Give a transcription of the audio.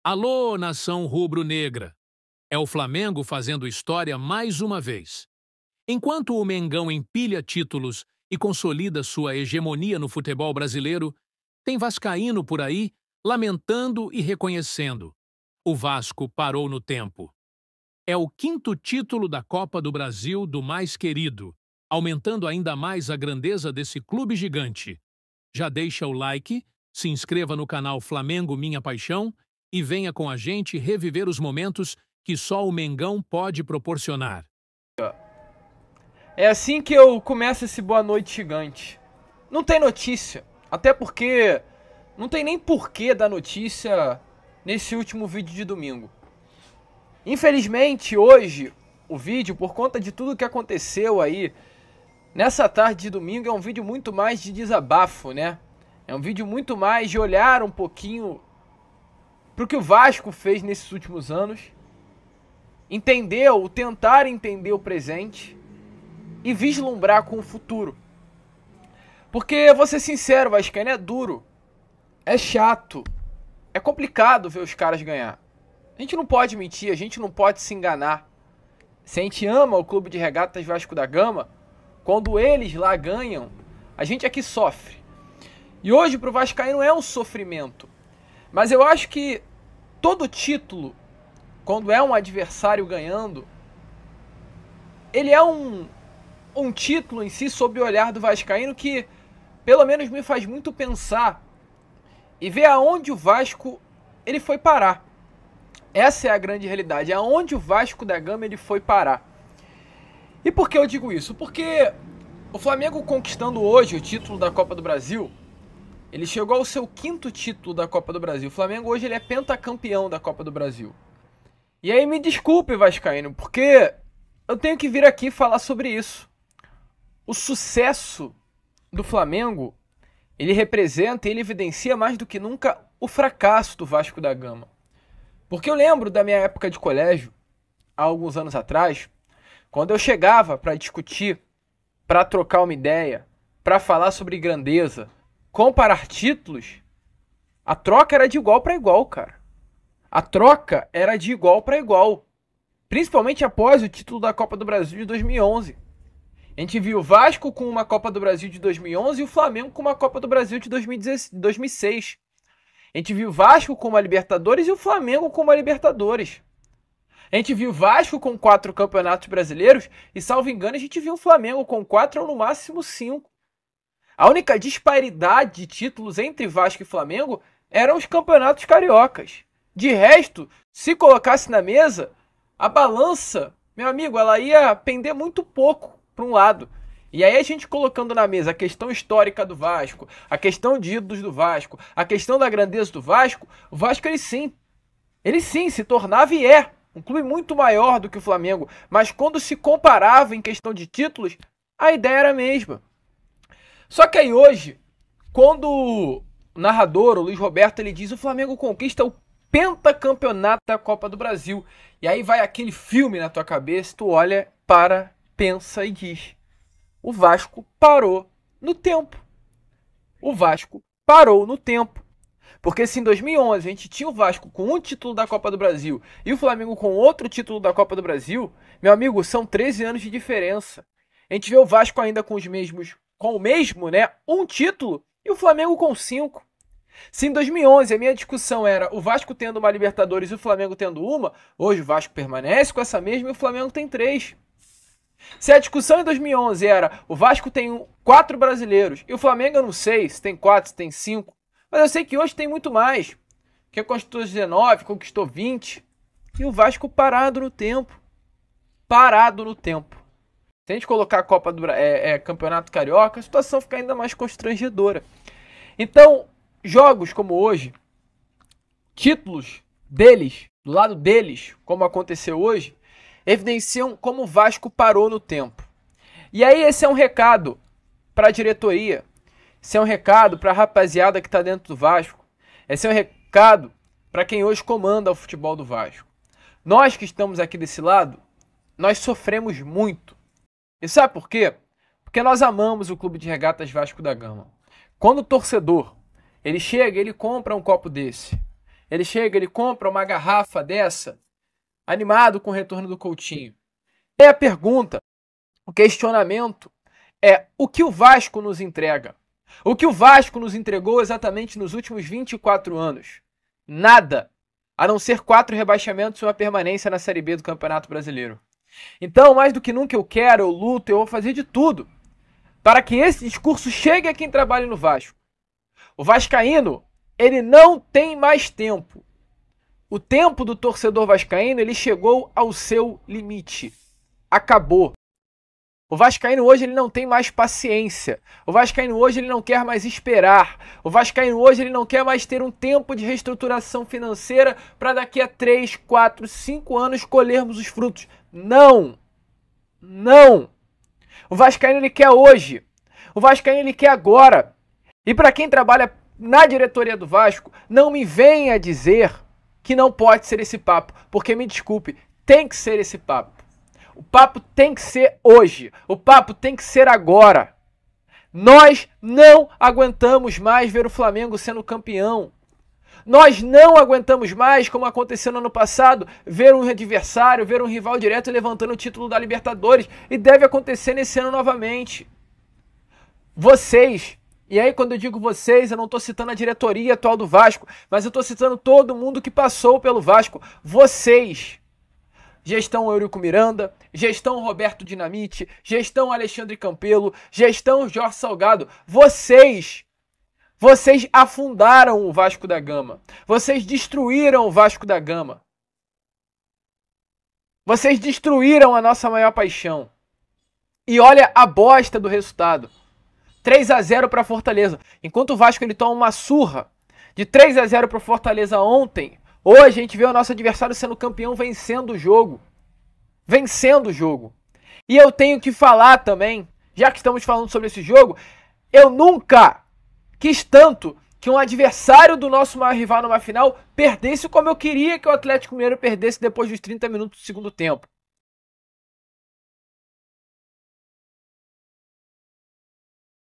Alô, nação rubro-negra! É o Flamengo fazendo história mais uma vez. Enquanto o Mengão empilha títulos e consolida sua hegemonia no futebol brasileiro, tem vascaíno por aí lamentando e reconhecendo. O Vasco parou no tempo. É o 5º título da Copa do Brasil do mais querido, aumentando ainda mais a grandeza desse clube gigante. Já deixa o like, se inscreva no canal Flamengo Minha Paixão e venha com a gente reviver os momentos que só o Mengão pode proporcionar. É assim que eu começo esse boa noite gigante. Não tem notícia, até porque não tem nem porquê da notícia nesse último vídeo de domingo. Infelizmente, hoje, o vídeo, por conta de tudo que aconteceu aí nessa tarde de domingo, é um vídeo muito mais de desabafo, né? É um vídeo muito mais de olhar um pouquinho pro que o Vasco fez nesses últimos anos, entender ou tentar entender o presente e vislumbrar com o futuro. Porque, vou ser sincero, vascaíno é duro, é chato, é complicado ver os caras ganhar. A gente não pode mentir, a gente não pode se enganar. Se a gente ama o Clube de Regatas Vasco da Gama, quando eles lá ganham, a gente aqui sofre. E hoje pro vascaíno é um sofrimento. Mas eu acho que todo título, quando é um adversário ganhando, ele é um título em si sob o olhar do vascaíno que pelo menos me faz muito pensar e ver aonde o Vasco ele foi parar. Essa é a grande realidade, aonde o Vasco da Gama ele foi parar. E por que eu digo isso? Porque o Flamengo conquistando hoje o título da Copa do Brasil, ele chegou ao seu 5º título da Copa do Brasil. O Flamengo hoje ele é pentacampeão da Copa do Brasil. E aí me desculpe, vascaíno, porque eu tenho que vir aqui falar sobre isso. O sucesso do Flamengo, ele representa e ele evidencia mais do que nunca o fracasso do Vasco da Gama. Porque eu lembro da minha época de colégio, há alguns anos atrás, quando eu chegava para discutir, para trocar uma ideia, para falar sobre grandeza, comparar títulos, a troca era de igual para igual, cara. A troca era de igual para igual. Principalmente após o título da Copa do Brasil de 2011. A gente viu o Vasco com uma Copa do Brasil de 2011 e o Flamengo com uma Copa do Brasil de 2006. A gente viu o Vasco com uma Libertadores e o Flamengo com uma Libertadores. A gente viu o Vasco com 4 campeonatos brasileiros e, salvo engano, a gente viu o Flamengo com 4 ou no máximo 5. A única disparidade de títulos entre Vasco e Flamengo eram os campeonatos cariocas. De resto, se colocasse na mesa, a balança, meu amigo, ela ia pender muito pouco para um lado. E aí a gente colocando na mesa a questão histórica do Vasco, a questão de ídolos do Vasco, a questão da grandeza do Vasco, o Vasco ele sim se tornava e é um clube muito maior do que o Flamengo. Mas quando se comparava em questão de títulos, a ideia era a mesma. Só que aí hoje, quando o narrador, o Luiz Roberto, ele diz o Flamengo conquista o pentacampeonato da Copa do Brasil. E aí vai aquele filme na tua cabeça, tu olha, pensa e diz: o Vasco parou no tempo. O Vasco parou no tempo. Porque se em 2011 a gente tinha o Vasco com um título da Copa do Brasil e o Flamengo com outro título da Copa do Brasil, meu amigo, são 13 anos de diferença. A gente vê o Vasco ainda com o mesmo, né, um título e o Flamengo com 5. Se em 2011 a minha discussão era o Vasco tendo uma Libertadores e o Flamengo tendo uma, hoje o Vasco permanece com essa mesma e o Flamengo tem 3. Se a discussão em 2011 era o Vasco tem 4 brasileiros e o Flamengo eu não sei se tem 4, se tem 5, mas eu sei que hoje tem muito mais, que conquistou 19, conquistou 20 e o Vasco parado no tempo. Parado no tempo. Se a gente colocar a Copa do Campeonato Carioca, a situação fica ainda mais constrangedora. Então, jogos como hoje, títulos deles, do lado deles, como aconteceu hoje, evidenciam como o Vasco parou no tempo. E aí esse é um recado para a diretoria, esse é um recado para a rapaziada que está dentro do Vasco, esse é um recado para quem hoje comanda o futebol do Vasco. Nós que estamos aqui desse lado, nós sofremos muito. E sabe por quê? Porque nós amamos o Clube de Regatas Vasco da Gama. Quando o torcedor, ele chega, ele compra um copo desse, Ele chega, ele compra uma garrafa dessa, animado com o retorno do Coutinho. E a pergunta, o questionamento é: o que o Vasco nos entrega? O que o Vasco nos entregou exatamente nos últimos 24 anos? Nada, a não ser 4 rebaixamentos e uma permanência na Série B do Campeonato Brasileiro. Então, mais do que nunca eu quero, eu luto, eu vou fazer de tudo para que esse discurso chegue a quem trabalha no Vasco. O vascaíno, ele não tem mais tempo. O tempo do torcedor vascaíno, ele chegou ao seu limite. Acabou. O vascaíno hoje ele não tem mais paciência. O vascaíno hoje ele não quer mais esperar. O vascaíno hoje ele não quer mais ter um tempo de reestruturação financeira para daqui a 3, 4, 5 anos colhermos os frutos. Não! Não! O vascaíno ele quer hoje. O vascaíno ele quer agora. E para quem trabalha na diretoria do Vasco, não me venha dizer que não pode ser esse papo, porque me desculpe, tem que ser esse papo. O papo tem que ser hoje. O papo tem que ser agora. Nós não aguentamos mais ver o Flamengo sendo campeão. Nós não aguentamos mais, como aconteceu no ano passado, ver um adversário, ver um rival direto levantando o título da Libertadores. E deve acontecer nesse ano novamente. Vocês, e aí quando eu digo vocês, eu não estou citando a diretoria atual do Vasco, mas eu estou citando todo mundo que passou pelo Vasco. Vocês... Gestão Eurico Miranda, gestão Roberto Dinamite, gestão Alexandre Campelo, gestão Jorge Salgado. Vocês afundaram o Vasco da Gama. Vocês destruíram o Vasco da Gama. Vocês destruíram a nossa maior paixão. E olha a bosta do resultado. 3-0 para Fortaleza. Enquanto o Vasco ele toma uma surra de 3-0 para Fortaleza ontem, hoje a gente vê o nosso adversário sendo campeão, vencendo o jogo. Vencendo o jogo. E eu tenho que falar também, já que estamos falando sobre esse jogo, eu nunca quis tanto que um adversário do nosso maior rival numa final perdesse como eu queria que o Atlético Mineiro perdesse depois dos 30 minutos do segundo tempo.